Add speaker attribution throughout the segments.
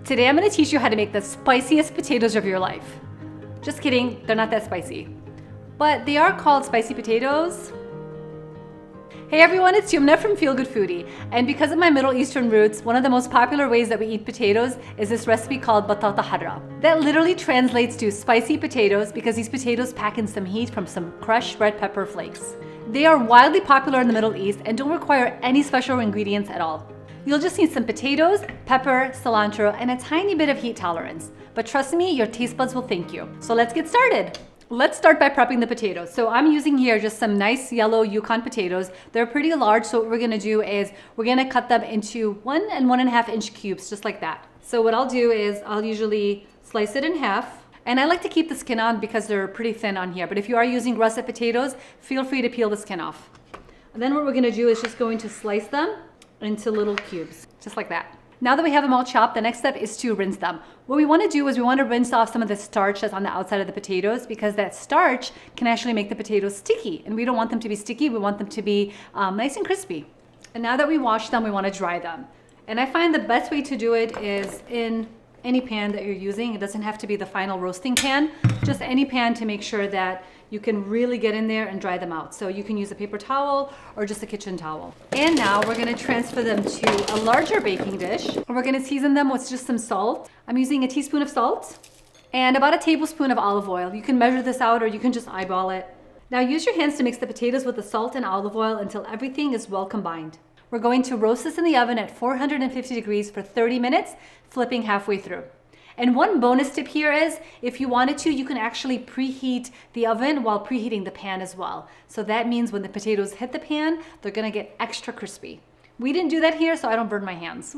Speaker 1: Today I'm going to teach you how to make the spiciest potatoes of your life. Just kidding, they're not that spicy. But they are called spicy potatoes. Hey everyone, it's Yumna from Feel Good Foodie. And because of my Middle Eastern roots, one of the most popular ways that we eat potatoes is this recipe called Batata Harra. That literally translates to spicy potatoes because these potatoes pack in some heat from some crushed red pepper flakes. They are wildly popular in the Middle East and don't require any special ingredients at all. You'll just need some potatoes, pepper, cilantro, and a tiny bit of heat tolerance. But trust me, your taste buds will thank you. So let's get started. Let's start by prepping the potatoes. So I'm using here just some nice yellow Yukon potatoes. They're pretty large, so what we're gonna do is we're gonna cut them into 1 and 1.5 inch cubes, just like that. So what I'll do is I'll usually slice it in half. And I like to keep the skin on because they're pretty thin on here. But if you are using russet potatoes, feel free to peel the skin off. And then what we're gonna do is just going to slice them into little cubes, just like that. Now that we have them all chopped, the next step is to rinse them. What we want to do is we want to rinse off some of the starch that's on the outside of the potatoes because that starch can actually make the potatoes sticky. And we don't want them to be sticky, we want them to be nice and crispy. And now that we wash them, we want to dry them. And I find the best way to do it is in any pan that you're using. It doesn't have to be the final roasting pan, just any pan to make sure that you can really get in there and dry them out. So you can use a paper towel or just a kitchen towel. And now we're gonna transfer them to a larger baking dish. We're gonna season them with just some salt. I'm using a teaspoon of salt and about a tablespoon of olive oil. You can measure this out or you can just eyeball it. Now use your hands to mix the potatoes with the salt and olive oil until everything is well combined. We're going to roast this in the oven at 450 degrees for 30 minutes, flipping halfway through. And one bonus tip here is, if you wanted to, you can actually preheat the oven while preheating the pan as well. So that means when the potatoes hit the pan, they're gonna get extra crispy. We didn't do that here, so I don't burn my hands.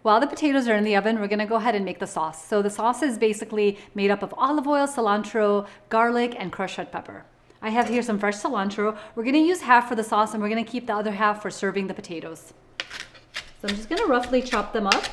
Speaker 1: While the potatoes are in the oven, we're gonna go ahead and make the sauce. So the sauce is basically made up of olive oil, cilantro, garlic, and crushed red pepper. I have here some fresh cilantro. We're gonna use half for the sauce and we're gonna keep the other half for serving the potatoes. So I'm just gonna roughly chop them up.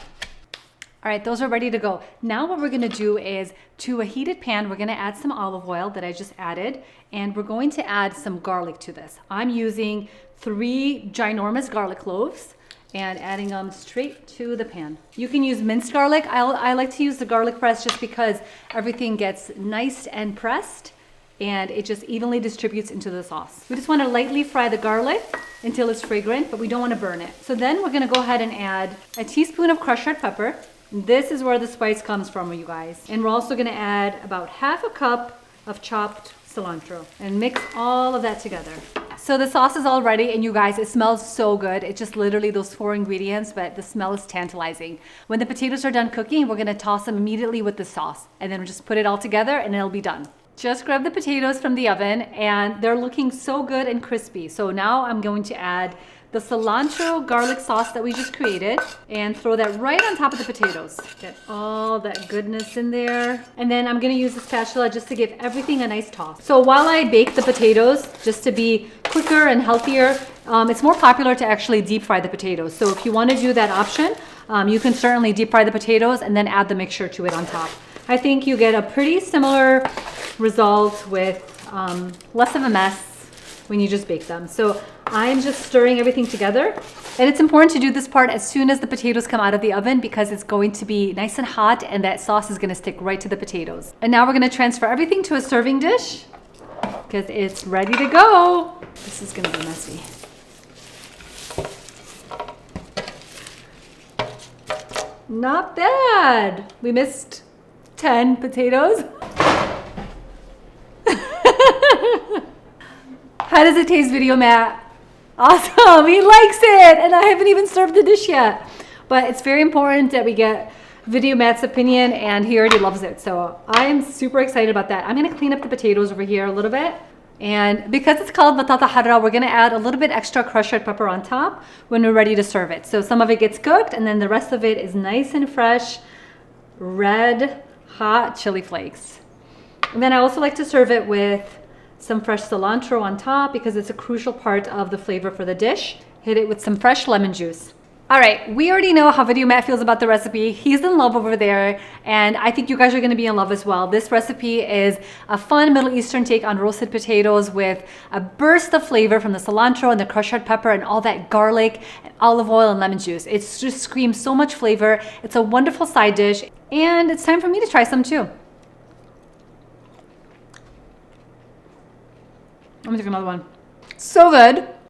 Speaker 1: All right, those are ready to go. Now what we're gonna do is, to a heated pan, we're gonna add some olive oil that I just added, and we're going to add some garlic to this. I'm using 3 ginormous garlic cloves and adding them straight to the pan. You can use minced garlic. I like to use the garlic press just because everything gets nice and pressed and it just evenly distributes into the sauce. We just wanna lightly fry the garlic until it's fragrant, but we don't wanna burn it. So then we're gonna go ahead and add a teaspoon of crushed red pepper. This is where the spice comes from, you guys. And we're also gonna add about half a cup of chopped cilantro and mix all of that together. So the sauce is all ready, and you guys, it smells so good. It's just literally those 4 ingredients, but the smell is tantalizing. When the potatoes are done cooking, we're gonna toss them immediately with the sauce, and then we'll just put it all together and it'll be done. Just grab the potatoes from the oven and they're looking so good and crispy. So now I'm going to add the cilantro garlic sauce that we just created and throw that right on top of the potatoes. Get all that goodness in there. And then I'm gonna use the spatula just to give everything a nice toss. So while I bake the potatoes, just to be quicker and healthier, it's more popular to actually deep fry the potatoes. So if you wanna do that option, you can certainly deep fry the potatoes and then add the mixture to it on top. I think you get a pretty similar result with less of a mess when you just bake them. So I'm just stirring everything together. And it's important to do this part as soon as the potatoes come out of the oven because it's going to be nice and hot and that sauce is gonna stick right to the potatoes. And now we're gonna transfer everything to a serving dish because it's ready to go. This is gonna be messy. Not bad. We missed 10 potatoes. How does it taste, Video Matt? Awesome, he likes it, and I haven't even served the dish yet. But it's very important that we get Video Matt's opinion, and he already loves it. So I'm super excited about that. I'm gonna clean up the potatoes over here a little bit. And because it's called Batata Harra, we're gonna add a little bit extra crushed red pepper on top when we're ready to serve it. So some of it gets cooked, and then the rest of it is nice and fresh, red, hot chili flakes. And then I also like to serve it with some fresh cilantro on top because it's a crucial part of the flavor for the dish. Hit it with some fresh lemon juice. All right, we already know how Video Matt feels about the recipe. He's in love over there, and I think you guys are gonna be in love as well. This recipe is a fun Middle Eastern take on roasted potatoes with a burst of flavor from the cilantro and the crushed red pepper and all that garlic and olive oil and lemon juice. It just screams so much flavor. It's a wonderful side dish, and it's time for me to try some too. I'm gonna take another one. So good.